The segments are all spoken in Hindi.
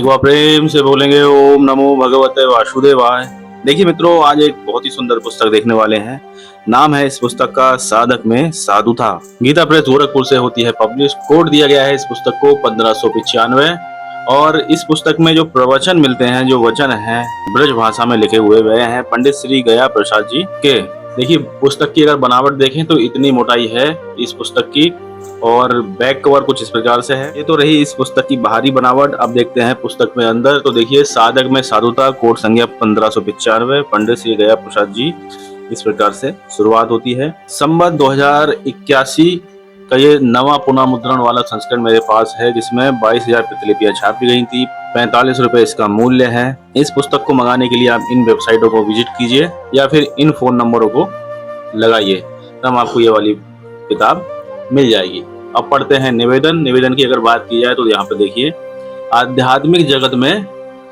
एक बार प्रेम से बोलेंगे ओम नमो भगवते वासुदेवाय। देखिए मित्रों, आज एक बहुत ही सुंदर पुस्तक देखने वाले हैं। नाम है इस पुस्तक का साधक में साधुता। गीता प्रेस गोरखपुर से होती है पब्लिश। कोड दिया गया है इस पुस्तक को 1595। और इस पुस्तक में जो प्रवचन मिलते हैं, जो वचन हैं, ब्रज भाषा में लिखे हुए गए हैं पंडित श्री गया प्रसाद जी के। देखिए पुस्तक की अगर बनावट देखें तो इतनी मोटाई है इस पुस्तक की, और बैक कवर कुछ इस प्रकार से है। ये तो रही इस पुस्तक की बाहरी बनावट। अब देखते हैं पुस्तक में अंदर। तो देखिए, साधक में साधुता, कोड संज्ञा 1595, पंडित श्री गया प्रसाद जी। इस प्रकार से शुरुआत होती है। संवत 2081 का ये नवा पुनः मुद्रण वाला संस्करण मेरे पास है, जिसमें 22,000 प्रतिलिपियां छापी गई थी। 45 रुपए इसका मूल्य है। इस पुस्तक को मंगाने के लिए आप इन वेबसाइटों को विजिट कीजिए या फिर इन फोन नंबरों को लगाइए, तब आपको ये वाली किताब मिल जाएगी। अब पढ़ते हैं निवेदन। निवेदन की अगर बात की जाए तो यहाँ पे देखिए, आध्यात्मिक जगत में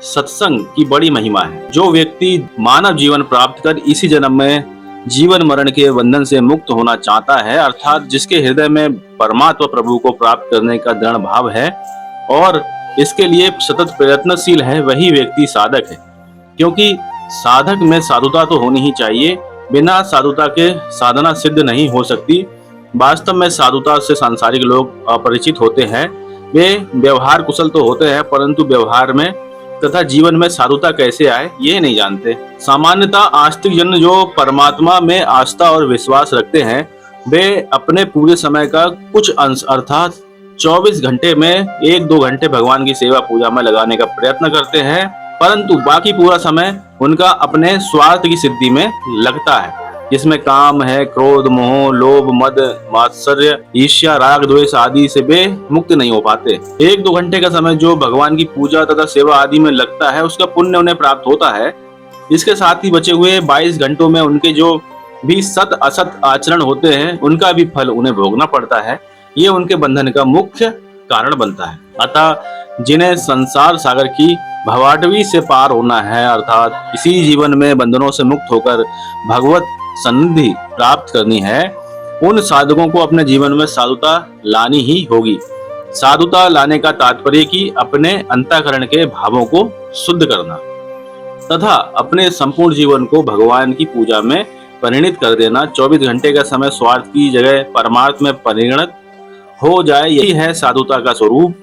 सत्संग की बड़ी महिमा है। जो व्यक्ति मानव जीवन प्राप्त कर इसी जन्म में जीवन मरण के बंधन से मुक्त होना चाहता है, अर्थात जिसके हृदय में परमात्मा प्रभु को प्राप्त करने का दृढ़ भाव है और इसके लिए सतत प्रयत्नशील है, वही व्यक्ति साधक है। क्योंकि साधक में साधुता तो होनी ही चाहिए। बिना साधुता के साधना सिद्ध नहीं हो सकती। वास्तव में साधुता से सांसारिक लोग अपरिचित होते हैं। वे व्यवहार कुशल तो होते हैं, परंतु व्यवहार में तथा जीवन में साधुता कैसे आए ये नहीं जानते। सामान्यतः आस्तिक जन जो परमात्मा में आस्था और विश्वास रखते हैं, वे अपने पूरे समय का कुछ अंश अर्थात 24 घंटे में 1-2 घंटे भगवान की सेवा पूजा में लगाने का प्रयत्न करते हैं, परंतु बाकी पूरा समय उनका अपने स्वार्थ की सिद्धि में लगता है, जिसमें काम है, क्रोध, मोह, लोभ, मद, मात्सर्य, ईर्ष्या, राग, द्वेष आदि से वे मुक्त नहीं हो पाते। 1-2 घंटे का समय जो भगवान की पूजा तथा सेवा आदि में लगता है, उसका पुण्य उन्हें प्राप्त होता है। इसके साथ ही बचे हुए 22 घंटों में उनके जो भी सत असत आचरण होते हैं, उनका भी फल उन्हें भोगना पड़ता है। ये उनके बंधन का मुख्य कारण बनता है। अतः जिन्हें संसार सागर की भवाटवी से पार होना है, अर्थात इसी जीवन में बंधनों से मुक्त होकर भगवत सन्निधि प्राप्त करनी है, उन साधकों को अपने जीवन में साधुता लानी ही होगी। साधुता लाने का तात्पर्य कि अपने अंतःकरण के भावों को शुद्ध करना तथा अपने संपूर्ण जीवन को भगवान की पूजा में परिणित कर देना। 24 घंटे का समय स्वार्थ की जगह परमार्थ में परिणत हो जाए, यही है साधुता का स्वरूप।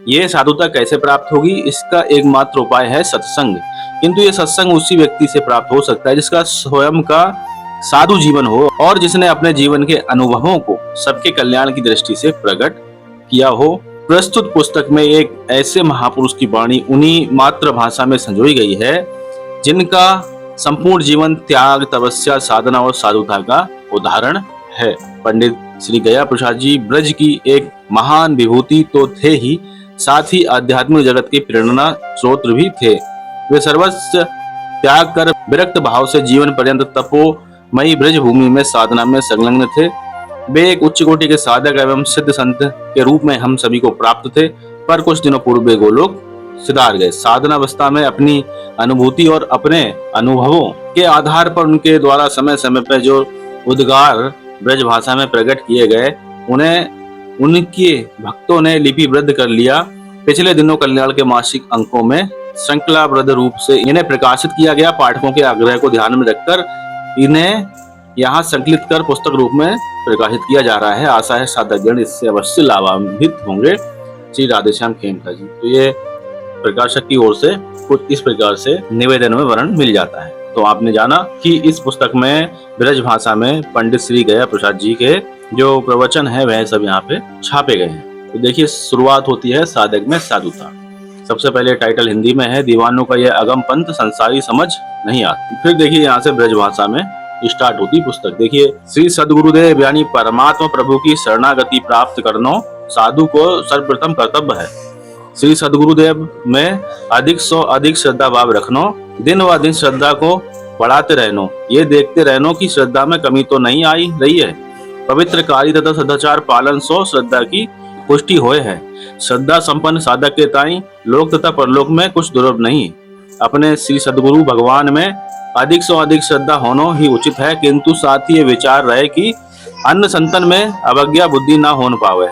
ये साधुता कैसे प्राप्त होगी? इसका एकमात्र उपाय है सत्संग। किंतु ये सत्संग उसी व्यक्ति से प्राप्त हो सकता है जिसका स्वयं का साधु जीवन हो और जिसने अपने जीवन के अनुभवों को सबके कल्याण की दृष्टि से प्रकट किया हो। प्रस्तुत पुस्तक में एक ऐसे महापुरुष की वाणी उन्हीं मातृभाषा में संजोई गई है जिनका संपूर्ण जीवन त्याग, तपस्या, साधना और साधुता का उदाहरण है। पंडित श्री गया प्रसाद जी ब्रज की एक महान विभूति तो थे ही, साथ ही आध्यात्मिक जगत के प्रेरणा स्रोत भी थे। वे सर्वस्व त्याग कर विरक्त भाव से जीवन पर्यंत तपोमयी ब्रज भूमि में साधना में संलग्न थे। वे एक उच्च कोटि के साधक एवं सिद्ध संत के रूप में हम सभी को प्राप्त थे, पर कुछ दिनों पूर्व वे गोलोक सिधार गए। साधना अवस्था में अपनी अनुभूति और अपने अनुभवों के आधार पर उनके द्वारा समय समय पर जो उद्गार ब्रज भाषा में प्रकट किए गए, उन्हें उनके भक्तों ने लिपिबद्ध कर लिया। पिछले दिनों कल्याण के मासिक अंकों में श्रृंखलाबद्ध रूप से इन्हें प्रकाशित किया गया। पाठकों के आग्रह को ध्यान में रखकर इन्हें यहाँ संकलित कर पुस्तक रूप में प्रकाशित किया जा रहा है। आशा है साधकगण इससे अवश्य लाभान्वित होंगे। श्री राधेश्याम खेमका जी। तो ये प्रकाशक की ओर से कुछ इस प्रकार से निवेदन में वर्णन मिल जाता है। तो आपने जाना कि इस पुस्तक में ब्रज भाषा में पंडित श्री गया प्रसाद जी के जो प्रवचन है वह सब यहाँ पे छापे गए हैं। तो देखिए, शुरुआत होती है साधक में साधुता। सबसे पहले टाइटल हिंदी में है, दीवानों का यह अगम पंथ संसारी समझ नहीं आती। फिर देखिए यहाँ से ब्रज भाषा में स्टार्ट होती पुस्तक। देखिए, श्री सद्गुरुदेव यानी परमात्मा प्रभु की शरणागति प्राप्त करना साधु को सर्वप्रथम कर्तव्य है। श्री सद्गुरुदेव में अधिक से अधिक श्रद्धा भाव रखनो, दिन व दिन श्रद्धा को बढ़ाते रहनो, ये देखते रहनो कि श्रद्धा में कमी तो नहीं आई रही है। पवित्र कार्य तथा सदाचार पालन सो श्रद्धा की पुष्टि होए है। श्रद्धा संपन्न साधक के ताई लोक तथा परलोक में कुछ दुर्लभ नहीं। अपने श्री सद्गुरु भगवान में अधिक से अधिक श्रद्धा होना ही उचित है, किंतु साथ ही ये विचार रहे कि अन्य संतन में अवज्ञा बुद्धि न होने पावे।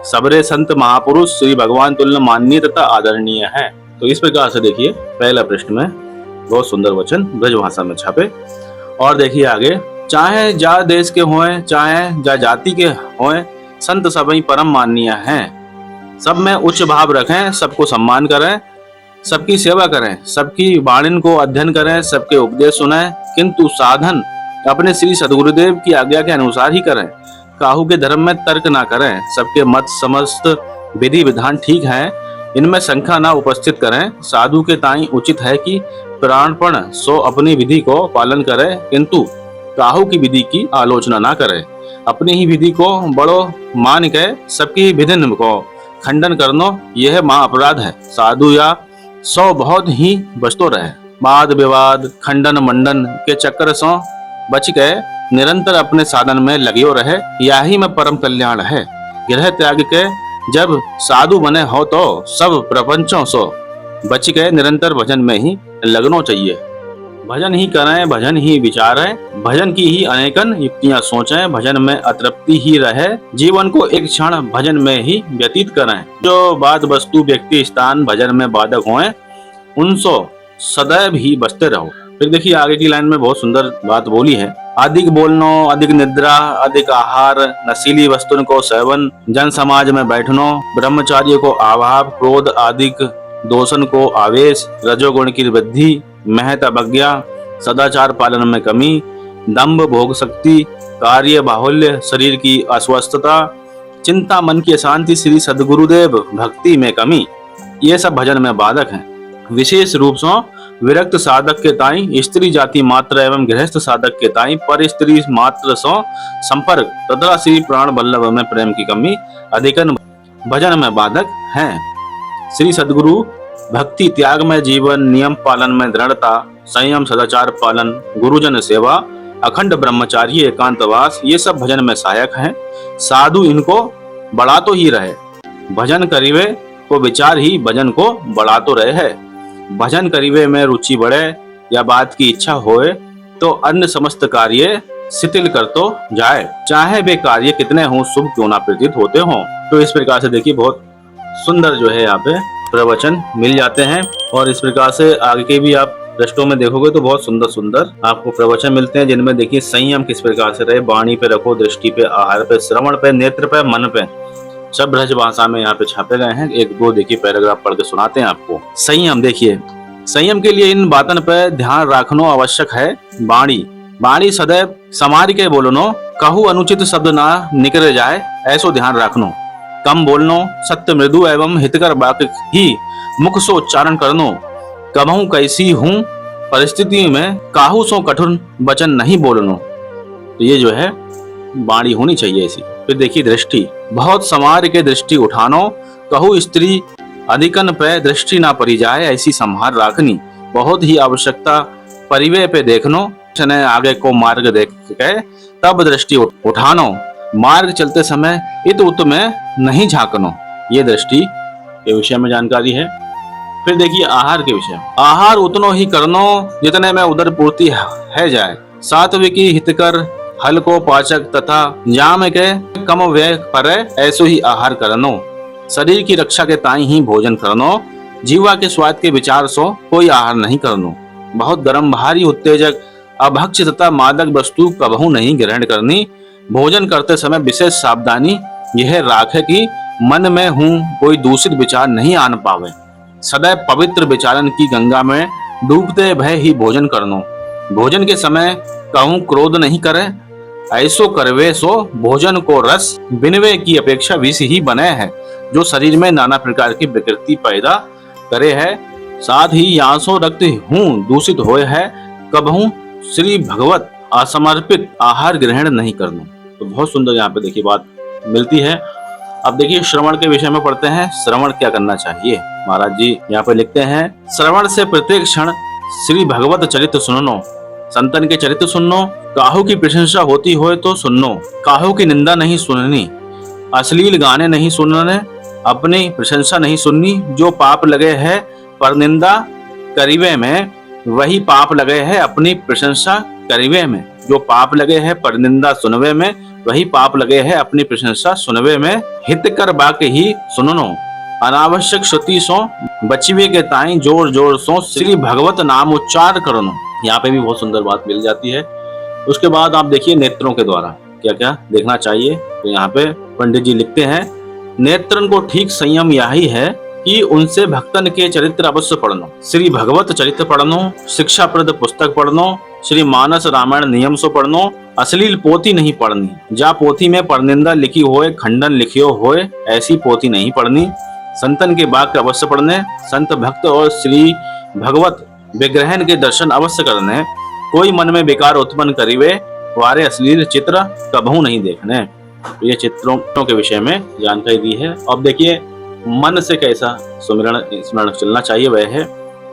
सबरे संत महापुरुष श्री भगवान तुल्य माननीय तथा आदरणीय है। तो इस प्रकार से देखिए पहला पृष्ठ में बहुत सुंदर वचन ब्रज भाषा में छापे। और देखिए आगे, चाहे जा देश के हों चाहे जा जाति के हों, संत सभी परम माननीय हैं। सब में उच्च भाव रखें, सबको सम्मान करें, सबकी सेवा करें, सबकी वाणी को अध्ययन करें, सबके उपदेश सुनें, किंतु साधन अपने श्री सदगुरुदेव की आज्ञा के अनुसार ही करें। काहू के धर्म में तर्क ना करें, सबके मत समस्त विधि विधान ठीक है, इनमें शंका ना उपस्थित करें। साधु के ताई उचित है कि प्राणपण सो अपनी विधि को पालन करे, किंतु काहू की विधि की आलोचना ना करे। अपनी ही विधि को बड़ो मान के सबकी विधि को खंडन करनो यह महा अपराध है। साधु या सौ बहुत ही बचतो रहे, वाद विवाद खंडन मंडन के चक्कर से बच के निरंतर अपने साधन में लगियो रहे, यही में परम कल्याण है। गृह त्याग के जब साधु बने हो तो सब प्रपंचों से बच के निरंतर भजन में ही लगनो चाहिए। भजन ही करें, भजन ही विचारें, भजन की ही अनेकन युक्तियां सोचें, भजन में अतृप्ति ही रहे, जीवन को एक क्षण भजन में ही व्यतीत करें। जो बात वस्तु व्यक्ति स्थान भजन में बाधक हों, उनसे सदैव ही बचते रहो। फिर देखिए आगे की लाइन में बहुत सुंदर बात बोली है। अधिक बोलनो, अधिक निद्रा, अधिक आहार, नशीली वस्तुओं को सेवन, जन समाज में बैठनो, ब्रह्मचार्य को अभाव, क्रोध अधिक, दोषण को आवेश, रजोगुण की वृद्धि, महत अवज्ञा, सदाचार पालन में कमी, दंभ भोग शक्ति, कार्य बाहुल्य, शरीर की अस्वस्थता, चिंता मन की अशांति, श्री सदगुरुदेव भक्ति में कमी, ये सब भजन में बाधक हैं। विशेष रूप से विरक्त साधक के ताई स्त्री जाति मात्र एवं गृहस्थ साधक के ताई पर स्त्री मात्र से संपर्क तथा श्री प्राण वल्लभ में प्रेम की कमी अधिकन भजन में बाधक हैं। श्री सदगुरु भक्ति त्याग में जीवन, नियम पालन में दृढ़ता, संयम सदाचार पालन, गुरुजन सेवा, अखंड ब्रह्मचार्य, एकांतवास, ये सब भजन में सहायक हैं। साधु इनको बढ़ातो ही रहे, भजन करीवे को विचार ही भजन को बढ़ातो रहे है। भजन करीवे में रुचि बढ़े या बात की इच्छा होए तो अन्य समस्त कार्य शिथिल कर तो जाए, चाहे वे कार्य कितने हों शुभ क्यों ना प्रतीत होते हों। तो इस प्रकार से देखिए बहुत सुंदर जो है यहाँ पे प्रवचन मिल जाते हैं। और इस प्रकार से आगे के भी आप पृष्ठों में देखोगे तो बहुत सुंदर सुंदर आपको प्रवचन मिलते हैं, जिनमें देखिए संयम किस प्रकार से रहे, वाणी पे रखो, दृष्टि पे, आहार पे, श्रवण पे, नेत्र पे, मन पे, सब ब्रज भाषा में यहाँ पे छापे गए हैं। एक दो देखिए पैराग्राफ पढ़ के सुनाते हैं आपको। संयम देखिए, संयम के लिए इन बातन पे ध्यान रखना आवश्यक है। वाणी सदैव समार के बोलनो, कहू अनुचित शब्द ना निकल जाए ऐसो ध्यान रखनो। कम बोलनो, सत्य मृदु एवं हितकर वाक्य ही मुख से उच्चारण करनो। कबहू कैसी हूँ परिस्थिति में काहू सो कठोर वचन नहीं बोलनो। तो ये जो है वाणी होनी चाहिए ऐसी। फिर देखिए दृष्टि, बहुत समार के दृष्टि उठानो, कहू स्त्री अधिकन पे दृष्टि ना पड़ी जाए ऐसी संभार राखनी। बहुत ही आवश्यकता परिवे पे देखनो, आगे को मार्ग देख के तब दृष्टि उठानो। मार्ग चलते समय इत उत में नहीं झांकनो। ये दृष्टि के विषय में जानकारी है। फिर देखिए आहार के विषय, आहार उतनो ही करनो जितने में उदर पूर्ति है जाए। सात्विकी हितकर, हल्को पाचक तथा जाम के कम व्यय पर ऐसो ही आहार करनो। शरीर की रक्षा के ताई ही भोजन करनो, जीवा के स्वाद के विचार सो कोई आहार नहीं करनो। बहुत गर्म भारी उत्तेजक अभक्ष्य तथा मादक वस्तु कबहू नहीं ग्रहण करनी। भोजन करते समय विशेष सावधानी यह राखे कि मन में हूँ कोई दूषित विचार नहीं आन पावे। सदैव पवित्र विचारन की गंगा में डूबते भय ही भोजन करनो। भोजन के समय कहूँ क्रोध नहीं करे, ऐसो करवे सो भोजन को रस बिनवे की अपेक्षा विष ही बने है, जो शरीर में नाना प्रकार की विकृति पैदा करे है। साथ ही यांसो रक्त हूँ दूषित होए है, कबहू श्री भगवत असमर्पित आहार ग्रहण नहीं करना। तो बहुत सुंदर यहाँ पे देखिए बात मिलती है। अब देखिए श्रवण के विषय में पढ़ते हैं। श्रवण क्या करना चाहिए, महाराज जी यहाँ पे लिखते हैं, श्रवण से प्रत्येक क्षण श्री भगवत चरित्र सुनो, संतन के चरित्र सुनो। काहू की प्रशंसा होती हो तो सुनो, काहू की निंदा नहीं सुननी, अश्लील गाने नहीं सुनने, अपनी प्रशंसा नहीं सुननी। जो पाप लगे है पर निंदा करीबे में, वही पाप लगे है अपनी प्रशंसा करीबे में। जो पाप लगे है पर निंदा सुनवे में, वही पाप लगे है अपनी प्रशंसा सुनवे में। हित कर बाके ही सुननो, अनावश्यक श्रुति सो बचिवे के ताई जोर जोर सो श्री भगवत नाम उच्चार करनो। यहाँ पे भी बहुत सुंदर बात मिल जाती है। उसके बाद आप देखिए नेत्रों के द्वारा क्या क्या देखना चाहिए। तो यहाँ पे पंडित जी लिखते हैं, नेत्रन को ठीक संयम यही है कि उनसे भक्तन के चरित्र अवश्य पढ़नो, श्री भगवत चरित्र पढ़नो, शिक्षाप्रद पुस्तक पढ़नो, श्री मानस रामायण नियम सो पढ़नो, अश्लील पोथी नहीं पढ़नी, जा पोथी में परनिंदा लिखी होए, खंडन लिखियो होए, ऐसी पोथी नहीं पढ़नी, संतन के वाक्य अवश्य पढ़ने, संत भक्त और श्री भगवत विग्रहण के दर्शन अवश्य करने, कोई मन में विकार उत्पन्न करिवे, वारे अश्लील चित्र कबहू नहीं देखने। तो ये चित्रों के विषय में जानकारी दी है। अब देखिए मन से कैसा स्मरण चलना चाहिए। वह है,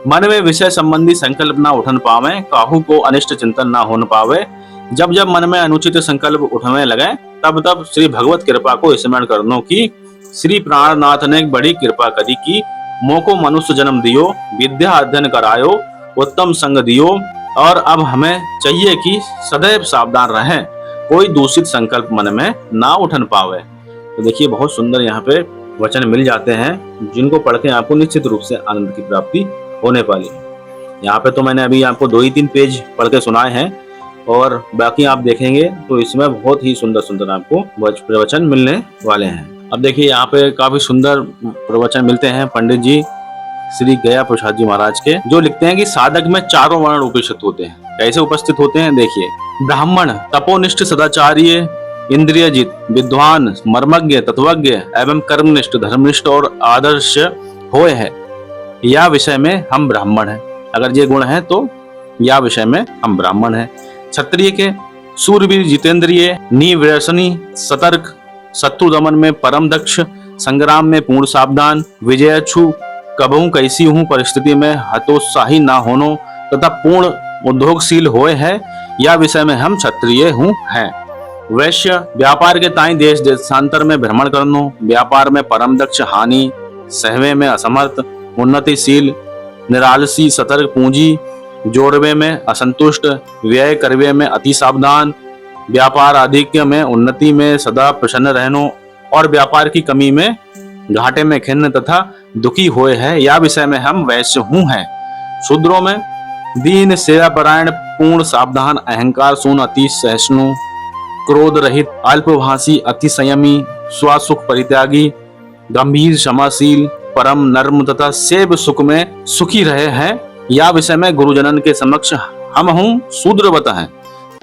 मन में विषय संबंधी संकल्प ना उठन पावे, काहू को अनिष्ट चिंतन ना होने पावे। जब जब मन में अनुचित संकल्प उठने लगे तब तब श्री भगवत कृपा को स्मरण करनो की श्री प्राणनाथ ने बड़ी कृपा करी की, मोको मनुष्य जन्म दियो, विद्या अध्ययन करायो, उत्तम संग दियो, और अब हमें चाहिए कि सदैव सावधान रहें, कोई दूषित संकल्प मन में ना उठन पावे। तो देखिए बहुत सुंदर यहाँ पे वचन मिल जाते हैं जिनको पढ़ के आपको निश्चित रूप से आनंद की प्राप्ति होने वाली है। यहाँ पे तो मैंने अभी आपको 2 ही 3 पेज पढ़ के सुनाए हैं और बाकी आप देखेंगे तो इसमें बहुत ही सुंदर सुंदर आपको प्रवचन मिलने वाले हैं। अब देखिए यहाँ पे काफी सुंदर प्रवचन मिलते हैं पंडित जी श्री गया प्रसाद जी महाराज के, जो लिखते हैं कि साधक में चारों वर्ण उपस्थित होते हैं। कैसे उपस्थित होते हैं देखिए, ब्राह्मण तपोनिष्ठ सदाचार्य इंद्रियजित विद्वान मर्मज्ञ तत्वज्ञ एवं कर्मनिष्ठ धर्मनिष्ठ और आदर्श होए है, या विषय में हम ब्राह्मण हैं। अगर ये गुण है तो या विषय में हम ब्राह्मण हैं। क्षत्रिय के सूरवीर जितेंद्रिय निव्यसनी सतर्क, शत्रु दमन में परम दक्ष, संग्राम में पूर्ण सावधान, विजयछु कबहू कैसी हूँ परिस्थिति में हतोत्साही ना होनो तथा पूर्ण उद्योगशील होए है, या विषय में हम क्षत्रिय हूँ हैं। वैश्य व्यापार के ताई देश देशांतर में भ्रमण करनो, व्यापार में परम दक्ष, हानि सहवे में असमर्थ, उन्नतिशील, निरालसी, सतर्क, पूंजी जोड़वे में असंतुष्ट, व्यय करवे में अति सावधान, व्यापार आधिक्य में उन्नति में सदा प्रसन्न रहनो, और व्यापार की कमी में घाटे में खिन्न तथा दुखी होए है, या विषय में हम वैश्य हूँ हैं। शूद्रों में दीन सेवापरायण, पूर्ण सावधान, अहंकार शून्य, अति सहिष्णु, क्रोध रहित, अल्पभाषी, अति संयमी, स्वसुख परित्यागी, गंभीर, क्षमाशील, परम नर्म तथा सेव सुख में सुखी रहे हैं, या विषय में गुरुजनन के समक्ष हम हूँ शूद्रवत हैं।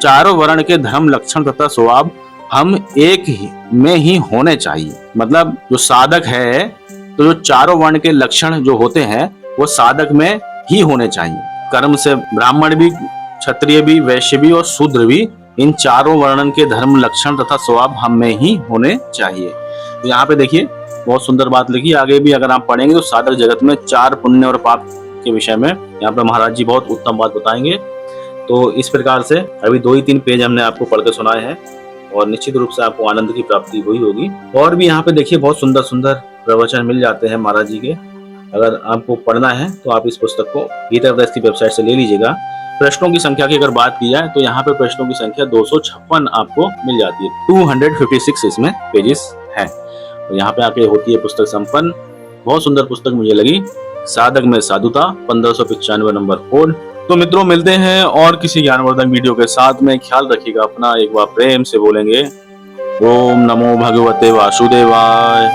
चारों वर्ण के धर्म लक्षण तथा स्वभाव हम एक ही में ही होने चाहिए। मतलब जो साधक है तो जो चारों वर्ण के लक्षण जो होते हैं वो साधक में ही होने चाहिए। कर्म से ब्राह्मण भी, क्षत्रिय भी, वैश्य भी और शूद्र भी, इन चारों वर्णन के धर्म लक्षण तथा स्वभाव हम में ही होने चाहिए। तो यहाँ पे देखिए बहुत सुंदर बात लिखी। आगे भी अगर आप पढ़ेंगे तो साधक जगत में 4 पुण्य और पाप के विषय में यहाँ पे महाराज जी बहुत उत्तम बात बताएंगे। तो इस प्रकार से अभी 2 ही 3 पेज हमने आपको पढ़ के सुनाए हैं और निश्चित रूप से आपको आनंद की प्राप्ति हुई होगी। और भी यहाँ पे देखिए बहुत सुंदर सुंदर प्रवचन मिल जाते हैं महाराज जी के। अगर आपको पढ़ना है तो आप इस पुस्तक को गीता प्रेस की वेबसाइट से ले लीजिएगा। प्रश्नों की संख्या की अगर बात की जाए तो यहाँ पे प्रश्नों की संख्या 256 आपको मिल जाती है। 256 इसमें पेजेस हैं। तो यहाँ पे आके होती है पुस्तक संपन्न। बहुत सुंदर पुस्तक मुझे लगी, साधक में साधुता, 1595 नंबर कोड। तो मित्रों मिलते हैं और किसी ज्ञानवर्धक वीडियो के साथ में। ख्याल रखिएगा अपना। एक बार प्रेम से बोलेंगे ओम नमो भगवते वासुदेवाय।